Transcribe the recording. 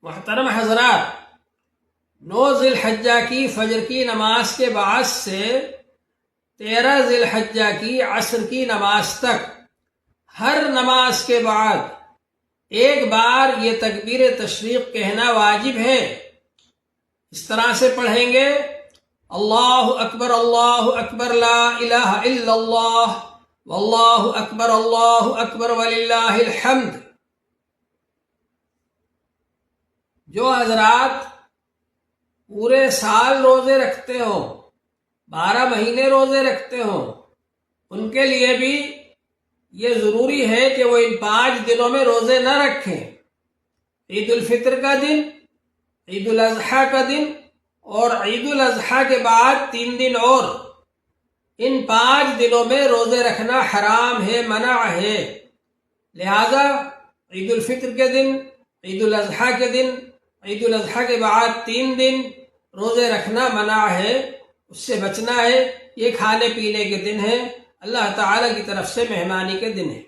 محترم حضرات، 9 ذی الحجہ کی فجر کی نماز کے بعد سے 13 ذی الحجہ کی عصر کی نماز تک ہر نماز کے بعد ایک بار یہ تکبیر تشریق کہنا واجب ہے۔ اس طرح سے پڑھیں گے: اللہ اکبر لا الہ الا اللہ واللہ اکبر وللہ الحمد۔ جو حضرات پورے سال روزے رکھتے ہوں، 12 مہینے روزے رکھتے ہوں، ان کے لیے بھی یہ ضروری ہے کہ وہ ان 5 دنوں میں روزے نہ رکھیں۔ عید الفطر کا دن، عید الاضحیٰ کا دن اور عید الاضحیٰ کے بعد 3 دن اور، ان 5 دنوں میں روزے رکھنا حرام ہے، منع ہے۔ لہذا عید الفطر کے دن، عید الاضحیٰ کے دن، عید الاضحیٰ کے بعد 3 دن روزے رکھنا منع ہے، اس سے بچنا ہے۔ یہ کھانے پینے کے دن ہے، اللہ تعالیٰ کی طرف سے مہمانی کے دن ہے۔